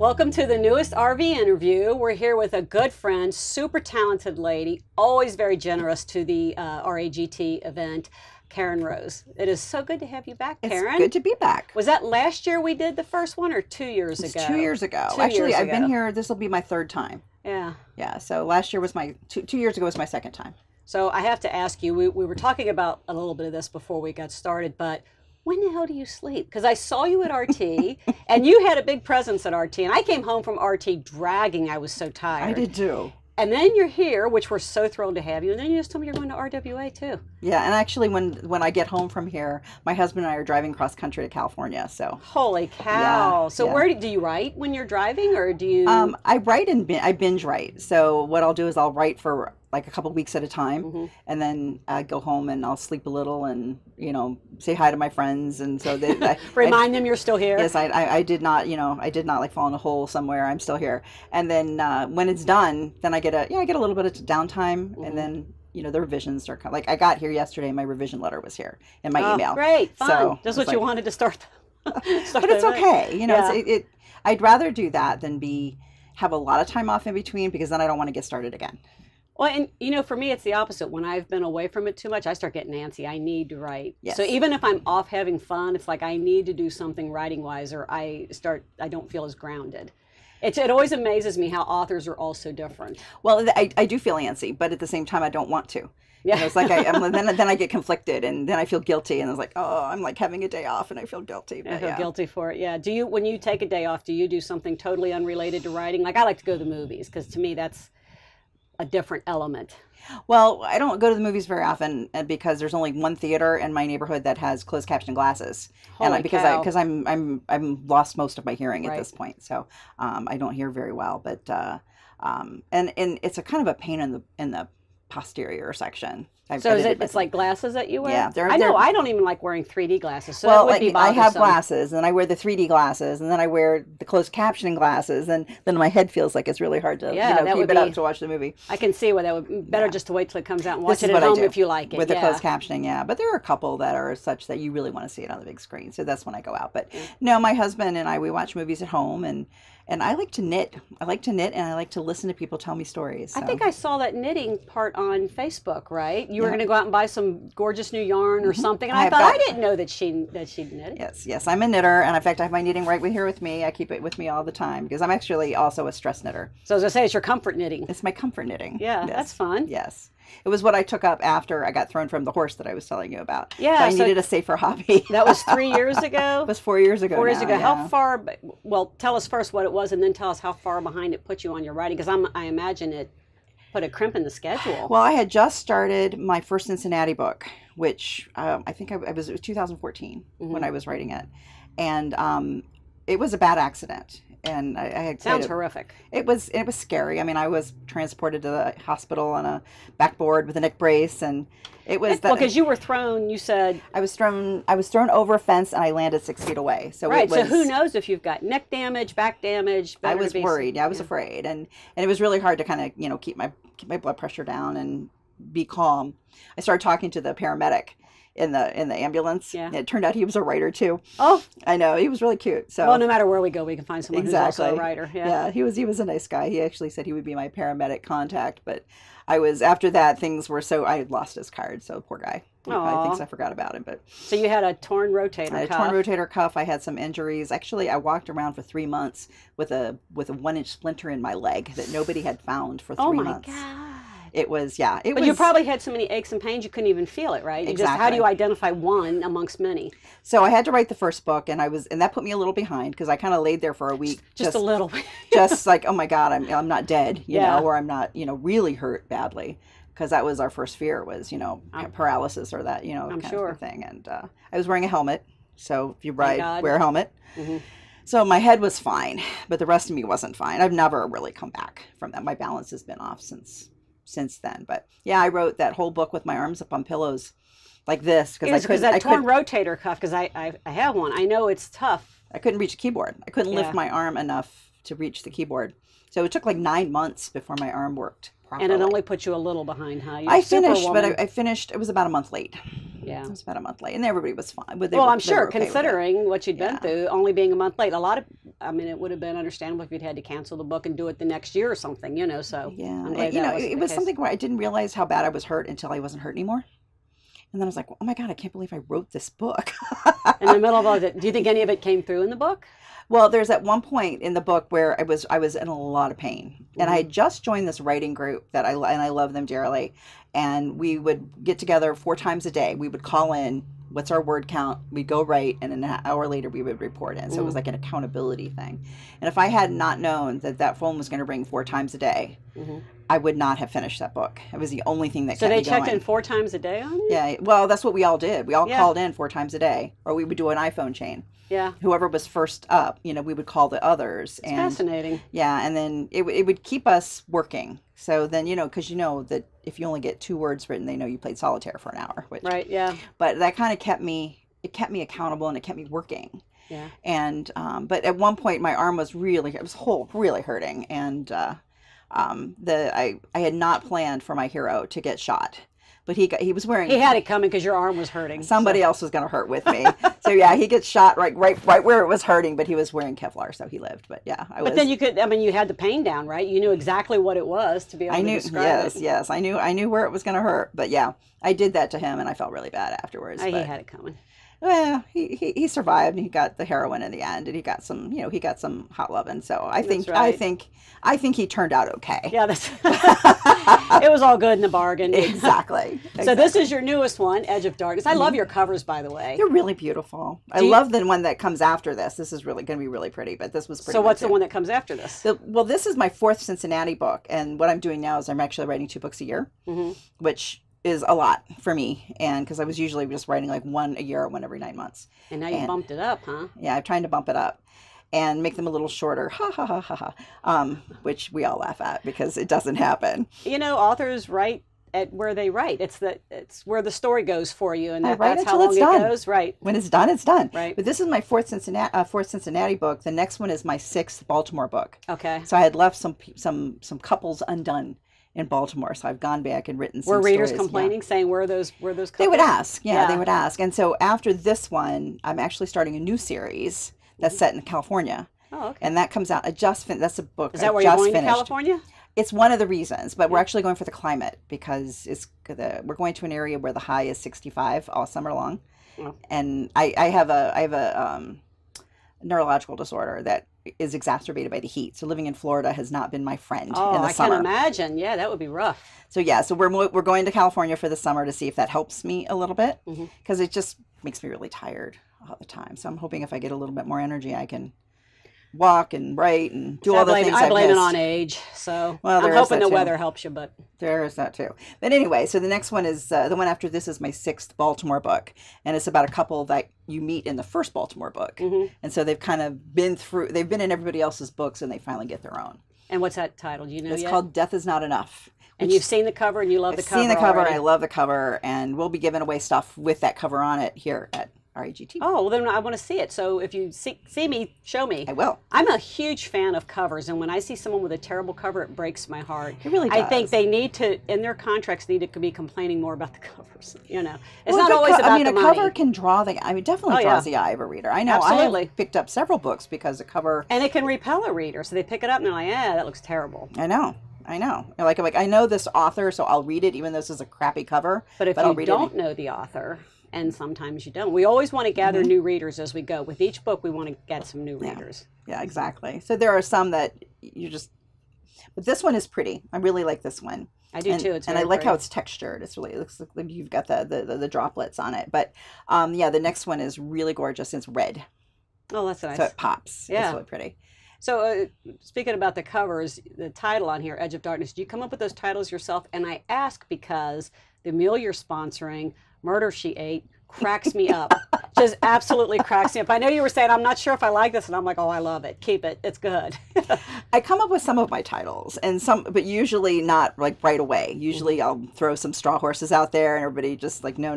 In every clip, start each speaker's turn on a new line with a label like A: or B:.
A: Welcome to the newest RV interview. We're here with a good friend, super talented lady, always very generous to the RAGT event, Karen Rose. It is so good to have you back, Karen.
B: It's good to be back.
A: Was that last year we did the first one or 2 years ago?
B: 2 years ago. Actually, I've been here, this will be my third time.
A: Yeah.
B: Yeah, so last year was my, 2 years ago was my second time.
A: So I have to ask you, we were talking about a little bit of this before we got started, but when the hell do you sleep? Because I saw you at RT, and you had a big presence at RT, and I came home from RT dragging. I was so tired.
B: I did too.
A: And then you're here, which we're so thrilled to have you, and then you just told me you're going to RWA too.
B: Yeah, and actually when I get home from here, my husband and I are driving cross country to California, so.
A: Holy cow.
B: Yeah,
A: so
B: yeah.
A: Where do you write when you're driving, or do you?
B: I write and I binge write. So what I'll do is I'll write for like a couple weeks at a time, and then I go home and I'll sleep a little and, you know, say hi to my friends, and so they
A: remind them you're still here.
B: Yes, I did not, you know, I did not like fall in a hole somewhere. I'm still here. And then when it's done, then I get a little bit of downtime, and then, you know, the revisions are like I got here yesterday. My revision letter was here in my email.
A: Great, fun.
B: So
A: just what you wanted to start.
B: But it's okay, you know. Yeah. I'd rather do that than have a lot of time off in between, because then I don't want to get started again.
A: Well, and you know, for me, it's the opposite. When I've been away from it too much, I start getting antsy. I need to write.
B: Yes.
A: So even if I'm off having fun, it's like I need to do something writing wise, or I don't feel as grounded. It always amazes me how authors are all so different.
B: Well, I do feel antsy, but at the same time, I don't want to. Yeah. You know, it's like then I get conflicted, and then I feel guilty, and it's like, oh, I'm like having a day off, and I feel guilty. But
A: I feel guilty for it. Yeah. Do you, when you take a day off, do you do something totally unrelated to writing? Like I like to go to the movies, because to me that's a different element.
B: Well, I don't go to the movies very often, because there's only one theater in my neighborhood that has closed caption glasses, because I'm lost most of my hearing at this point, so I don't hear very well. But and it's a kind of a pain in the posterior section.
A: So it's like glasses that you wear?
B: Yeah.
A: I know. I don't even like wearing 3D glasses. So
B: well,
A: that would be bothersome.
B: I have glasses, and I wear the 3D glasses, and then I wear the closed captioning glasses, and then my head feels like it's really hard to keep it up to watch the movie.
A: I can see where that would be better just to wait till it comes out and watch it at home if you like it.
B: With the closed captioning, yeah. But there are a couple that are such that you really want to see it on the big screen. So that's when I go out. But no, my husband and we watch movies at home, and I like to knit. I like to knit, and I like to listen to people tell me stories. So.
A: I think I saw that knitting part on Facebook, right? You were going to go out and buy some gorgeous new yarn or something, and I thought I didn't know that she knitted.
B: Yes, I'm a knitter, and in fact, I have my knitting right here with me. I keep it with me all the time, because I'm actually also a stress knitter.
A: So as I say, it's your comfort knitting.
B: It's my comfort knitting.
A: Yeah,
B: yes.
A: That's fun.
B: Yes. It was what I took up after I got thrown from the horse that I was telling you about.
A: Yeah.
B: So I needed a safer hobby.
A: That was 3 years ago?
B: It was 4 years ago.
A: 4 years ago.
B: Yeah.
A: How far, well, tell us first what it was, and then tell us how far behind it put you on your writing, because I imagine it put a crimp in the schedule.
B: Well, I had just started my first Cincinnati book, which I think it was 2014 when I was writing it. And it was a bad accident. And I had
A: sounds horrific.
B: It was scary. I mean, I was transported to the hospital on a backboard with a neck brace, and it was
A: well, because you were thrown. You said
B: I was thrown over a fence, and I landed 6 feet away. So
A: right. So who knows if you've got neck damage, back damage?
B: I was worried. I was afraid, and it was really hard to kind of keep my blood pressure down and be calm. I started talking to the paramedic in the ambulance. Yeah. It turned out he was a writer too. Oh, I know. He was really cute. So
A: well, no matter where we go, we can find someone who's also a writer.
B: Yeah. He was a nice guy. He actually said he would be my paramedic contact, but after that, things were so, I had lost his card. So poor guy. He probably thinks I forgot about him. But
A: so you had a torn rotator cuff.
B: I had a torn rotator cuff. I had some injuries. Actually, I walked around for 3 months with a 1-inch splinter in my leg that nobody had found for 3 months.
A: Oh my God.
B: It was, yeah.
A: But you probably had so many aches and pains you couldn't even feel it, right?
B: Exactly.
A: How do you identify one amongst many?
B: So I had to write the first book, and that put me a little behind, because I kind of laid there for a week.
A: Just a little bit.
B: Just like, oh my God, I'm not dead, you know, or I'm not, really hurt badly. Because that was our first fear, was, paralysis or that, kind of thing. And I was wearing a helmet. So if you ride, wear a helmet. So my head was fine, but the rest of me wasn't fine. I've never really come back from that. My balance has been off since then. But yeah, I wrote that whole book with my arms up on pillows like this, because
A: that torn rotator cuff, because I have one. I know it's tough.
B: I couldn't reach a keyboard. I couldn't lift my arm enough to reach the keyboard. So it took like 9 months before my arm worked properly.
A: And it only put you a little behind, huh?
B: I finished, but I finished, it was about a month late.
A: Yeah.
B: It was about a month late, and everybody was fine.
A: Well, I'm sure, considering what you'd been through, only being a month late. A lot of I mean, it would have been understandable if you'd had to cancel the book and do it the next year or something, you know, so.
B: Yeah, it was something where I didn't realize how bad I was hurt until I wasn't hurt anymore. And then I was like, oh my God, I can't believe I wrote this book.
A: In the middle of all that, do you think any of it came through in the book?
B: Well, there's at one point in the book where I was in a lot of pain, and I had just joined this writing group that I love them dearly, and we would get together 4 times a day. We would call in, what's our word count? We'd go write, and an hour later we would report in. So it was like an accountability thing. And if I had not known that phone was going to ring 4 times a day, I would not have finished that book. It was the only thing that kept me going. So they checked
A: in 4 times a day on you?
B: Yeah, well, that's what we all did. We all called in 4 times a day, or we would do an iPhone chain.
A: Yeah.
B: Whoever was first up, we would call the others.
A: It's fascinating.
B: Yeah, and then it would keep us working. So then, because that if you only get 2 words written, they know you played solitaire for an hour.
A: Right, yeah.
B: But that kind of kept me accountable, and it kept me working.
A: Yeah.
B: And, but at one point my arm was really hurting. And I had not planned for my hero to get shot. But he was wearing.
A: He had it coming because your arm was hurting.
B: Somebody else was going to hurt with me. So yeah, he gets shot right where it was hurting, but he was wearing Kevlar, so he lived. But yeah,
A: But then you had the pain down, right? You knew exactly what it was to be able to describe it.
B: Yes, I knew where it was going to hurt. But yeah, I did that to him, and I felt really bad afterwards.
A: He had it coming.
B: Well, he survived, and he got the heroin in the end, and he got some hot loving. So I think he turned out okay.
A: Yeah, it was all good in the bargain.
B: Exactly.
A: So this is your newest one, Edge of Darkness. I love your covers, by the way.
B: They're really beautiful. I love the one that comes after this. This is really going to be really pretty, but this was pretty.
A: So what's the one that comes after this?
B: Well, this is my 4th Cincinnati book, and what I'm doing now is I'm actually writing 2 books a year, which is a lot for me, and because I was usually just writing like 1 a year or 1 every 9 months.
A: And now you bumped it up, huh?
B: Yeah, I'm trying to bump it up and make them a little shorter, which we all laugh at because it doesn't happen.
A: Authors write at where they write. It's where the story goes for you, and
B: that's
A: how long it goes. Right.
B: When it's done, it's done.
A: Right.
B: But this is my 4th Cincinnati book. The next one is my 6th Baltimore book.
A: Okay.
B: So I had left some couples undone in Baltimore, so I've gone back and written some
A: Were readers
B: stories,
A: complaining, saying where are those couples?
B: They would ask, they would ask. And so after this one, I'm actually starting a new series that's set in California.
A: Oh, okay.
B: And that comes out, that's a book
A: Is that where you're going to California?
B: It's one of the reasons, but we're actually going for the climate because we're going to an area where the high is 65 all summer long. Oh. And I have a neurological disorder that is exacerbated by the heat. So living in Florida has not been my friend in the summer.
A: I can imagine. Yeah, that would be rough.
B: So so we're going to California for the summer to see if that helps me a little bit, because it just makes me really tired all the time. So I'm hoping if I get a little bit more energy, I can walk and write and do all the things
A: I blame it on age. So I'm hoping the weather helps you, but
B: there is that too. But anyway, so the next one is the one after this is my 6th Baltimore book, and it's about a couple that you meet in the first Baltimore book, and so they've kind of they've been in everybody else's books, and they finally get their own.
A: And what's that title? Do you know?
B: It's called Death Is Not Enough.
A: And you've seen the cover, and you love the cover.
B: I've seen the cover.
A: Already.
B: I love the cover, and we'll be giving away stuff with that cover on it here at RAGT.
A: Oh, well then I want to see it. So if you see me, show me.
B: I will.
A: I'm a huge fan of covers, and when I see someone with a terrible cover, it breaks my heart.
B: It really does.
A: I think they need to, in their contracts, need to be complaining more about the covers. It's not always about the money.
B: A cover can draw definitely draws the eye of a reader. I know.
A: Absolutely.
B: I have picked up several books because the cover.
A: And it can repel a reader, so they pick it up and they're like, that looks terrible.
B: I know. Like I know this author, so I'll read it, even though this is a crappy cover.
A: But if you don't know the author, and sometimes you don't, we always want to gather new readers as we go. With each book, we want to get some new readers.
B: Yeah, exactly. So there are some that but this one is pretty. I really like this one.
A: I do too.
B: And I like how it's textured. It looks like you've got the droplets on it. But the next one is really gorgeous. It's red.
A: Oh, that's nice.
B: So it pops.
A: Yeah.
B: It's really pretty.
A: So speaking about the covers, the title on here, Edge of Darkness, do you come up with those titles yourself? And I ask because the meal you're sponsoring, Murder, She Ate, cracks me up. Just absolutely cracks me up. I know you were saying, I'm not sure if I like this, and I'm like, oh, I love it. Keep it. It's good.
B: I come up with some of my titles, but usually not like right away. Usually I'll throw some straw horses out there, and everybody just like, no.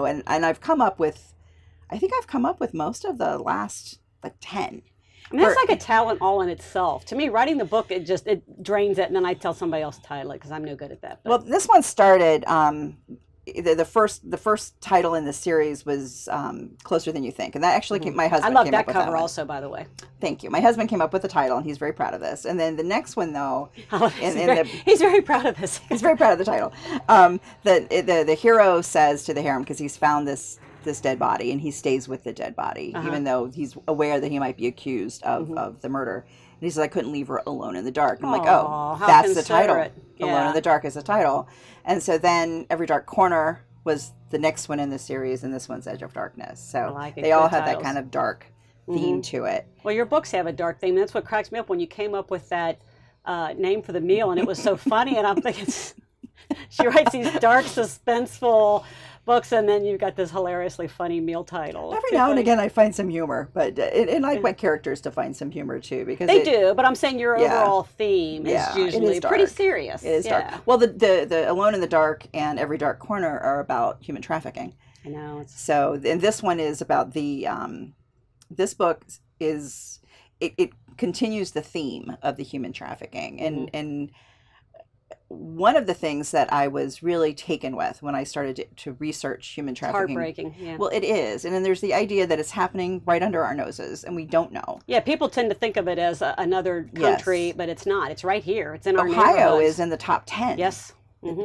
B: And I think I've come up with most of the last like 10.
A: I mean, that's like a talent all in itself. To me, writing the book, it drains it, and then I tell somebody else to title it because I'm no good at that. But.
B: Well, this one started, the first title in the series was Closer Than You Think, and that actually came, my husband.
A: I love
B: came
A: that
B: up with
A: cover
B: that
A: also, by the way.
B: Thank you. My husband came up with the title, and he's very proud of this. And then the next one, though,
A: he's very proud of this.
B: He's very proud of the title. The hero says to the harem, because he's found this dead body, and he stays with the dead body, even though he's aware that he might be accused of the murder. And he says, I couldn't leave her alone in the dark. I'm like, oh, that's the title. Yeah. Alone in the Dark is the title. And so then Every Dark Corner was the next one in the series, and this one's Edge of Darkness. So they all have that kind of dark theme to it.
A: Well, your books have a dark theme. That's what cracks me up when you came up with that name for the meal, and it was so funny. And I'm thinking, she writes these dark, suspenseful books, and then you've got this hilariously funny meal title.
B: Every now and again, I find some humor, but and I like my characters to find some humor too, because
A: they do. But I'm saying your overall theme is usually pretty serious.
B: It is dark. Well, the Alone in the Dark and Every Dark Corner are about human trafficking.
A: I know.
B: So, and this one is about the. This book is it continues the theme of the human trafficking, and one of the things that I was really taken with when I started to research human trafficking.
A: Heartbreaking, yeah.
B: Well, it is. And then there's the idea that it's happening right under our noses, and we don't know.
A: Yeah, people tend to think of it as another country, but it's not. It's right here. It's in our neighborhoods.
B: Ohio is in the top 10.
A: Yes.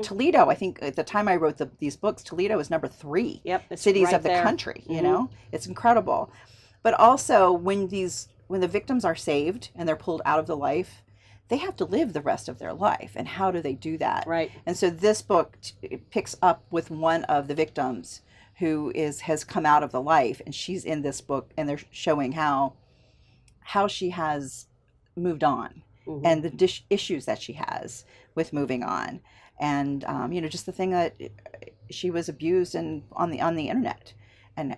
B: Toledo, I think at the time I wrote these books, Toledo is number 3 cities
A: right
B: of the
A: there.
B: country. You know, it's incredible. But also when the victims are saved and they're pulled out of the life, they have to live the rest of their life. And how do they do that?
A: Right.
B: And so this book picks up with one of the victims who has come out of the life, and she's in this book, and they're showing how she has moved on and the issues that she has with moving on. And, just the thing that she was abused on the internet. And,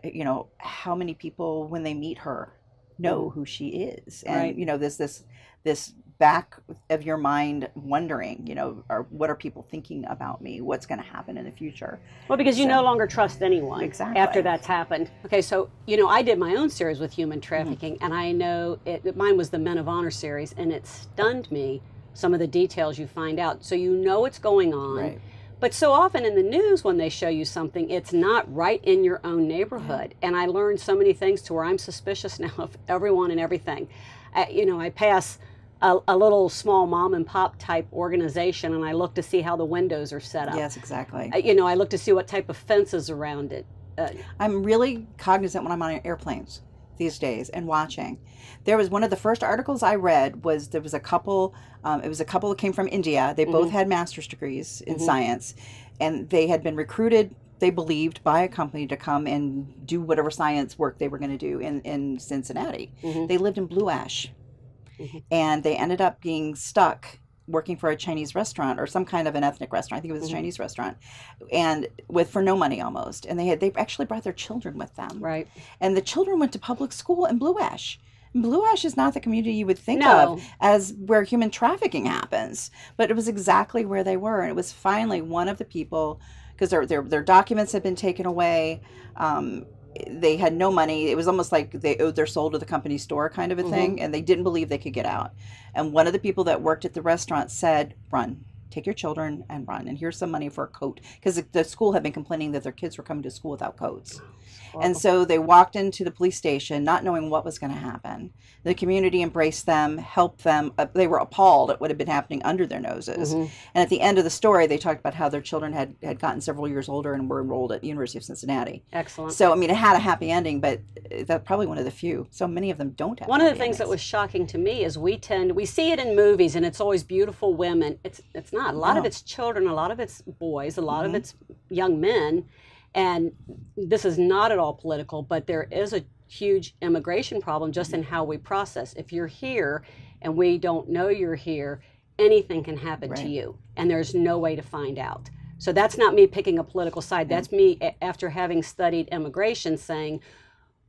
B: how many people, when they meet her, know who she is. And, this back of your mind wondering, what are people thinking about me? What's going to happen in the future?
A: Well, because you no longer trust anyone after that's happened. Okay, so, I did my own series with human trafficking, and I know mine was the Men of Honor series, and it stunned me, some of the details you find out. So what's going on. Right. But so often in the news, when they show you something, it's not right in your own neighborhood. And I learned so many things to where I'm suspicious now of everyone and everything. I pass a little small mom and pop type organization, and I look to see how the windows are set up.
B: Yes, exactly.
A: I look to see what type of fences around it.
B: I'm really cognizant when I'm on airplanes these days and watching. There was one of the first articles I read there was a couple, it was a couple that came from India. They both had master's degrees in science, and they had been recruited, they believed, by a company to come and do whatever science work they were going to do in Cincinnati. They lived in Blue Ash, and they ended up being stuck working for a Chinese restaurant or some kind of an ethnic restaurant. I think it was a Chinese restaurant, and for no money almost. And they actually brought their children with them. Right. And the children went to public school in Blue Ash. And Blue Ash is not the community you would think of as where human trafficking happens, but it was exactly where they were. And it was finally one of the people, because their documents had been taken away. They had no money. It was almost like they owed their soul to the company store kind of a thing, and they didn't believe they could get out. And one of the people that worked at the restaurant said, run, take your children and run, and here's some money for a coat, because the school had been complaining that their kids were coming to school without coats. And so they walked into the police station not knowing what was going to happen. The community embraced them, helped them. They were appalled at what had been happening under their noses. And at the end of the story, they talked about how their children had gotten several years older and were enrolled at the University of Cincinnati.
A: Excellent.
B: So, it had a happy ending, but that's probably one of the few. So many of them don't have
A: One of the things that was shocking to me is we see it in movies, and it's always beautiful women. It's not. A lot of it's children, a lot of it's boys, a lot of it's young men. And this is not at all political, but there is a huge immigration problem just in how we process. If you're here and we don't know you're here, anything can happen to you, and there's no way to find out. So that's not me picking a political side. That's me, after having studied immigration, saying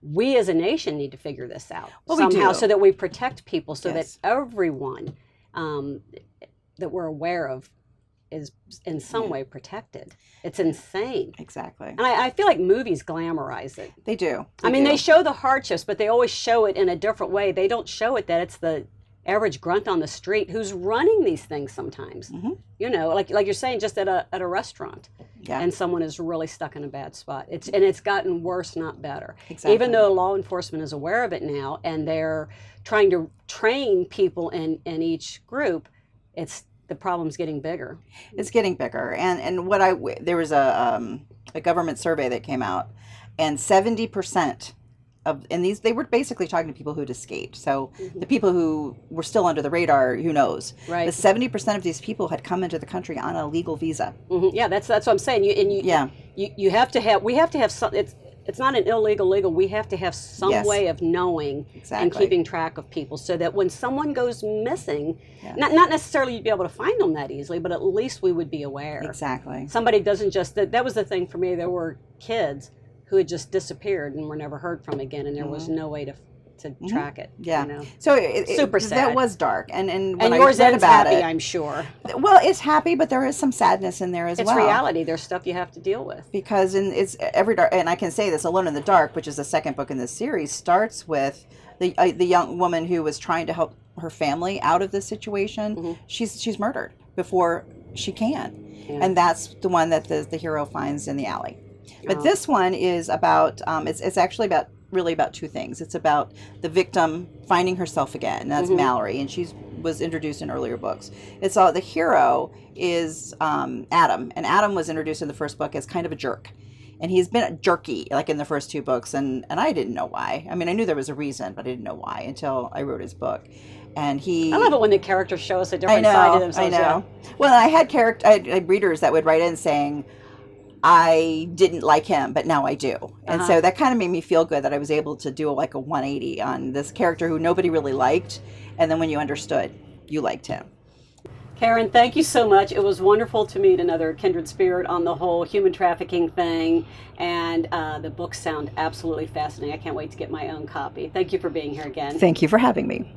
A: we as a nation need to figure this out somehow, so that we protect people, so that everyone that we're aware of is in some way protected. It's insane.
B: Exactly.
A: And I feel like movies glamorize it.
B: They do.
A: They show the hardships, but they always show it in a different way. They don't show it that it's the average grunt on the street who's running these things sometimes. Like you're saying, just at a restaurant. and someone is really stuck in a bad spot. It's gotten worse, not better.
B: Exactly.
A: Even though law enforcement is aware of it now and they're trying to train people in each group, the problem's getting bigger.
B: It's getting bigger. And there was a government survey that came out, and 70% they were basically talking to people who'd escaped. So the people who were still under the radar, who knows?
A: Right.
B: But 70% of these people had come into the country on a legal visa.
A: Yeah, that's what I'm saying. We have to have some. It's not an illegal legal. We have to have some way of knowing and keeping track of people, so that when someone goes missing, not necessarily you'd be able to find them that easily, but at least we would be aware.
B: Exactly.
A: Somebody doesn't just that was the thing for me. There were kids who had just disappeared and were never heard from again, and there was no way to track it.
B: Yeah.
A: You know?
B: So
A: super sad.
B: That was dark, and when
A: yours
B: I read about
A: happy,
B: it,
A: I'm sure.
B: Well, it's happy, but there is some sadness in there as well.
A: It's reality. There's stuff you have to deal with.
B: Because it's every dark, and I can say this, Alone in the Dark, which is the second book in this series, starts with the young woman who was trying to help her family out of this situation. She's murdered before she can, and that's the one that the hero finds in the alley. But this one is about it's actually really about two things. It's about the victim finding herself again. And that's Mallory, and she was introduced in earlier books. It's all the hero is Adam, and Adam was introduced in the first book as kind of a jerk, and he's been jerky like in the first two books, and I didn't know why. I mean, I knew there was a reason, but I didn't know why until I wrote his book. And I
A: love it when the characters show us a different side of themselves.
B: I know. Well, I had readers that would write in saying, I didn't like him, but now I do. And so that kind of made me feel good that I was able to do like a 180 on this character who nobody really liked. And then when you understood, you liked him.
A: Karen, thank you so much. It was wonderful to meet another kindred spirit on the whole human trafficking thing. And the books sound absolutely fascinating. I can't wait to get my own copy. Thank you for being here again.
B: Thank you for having me.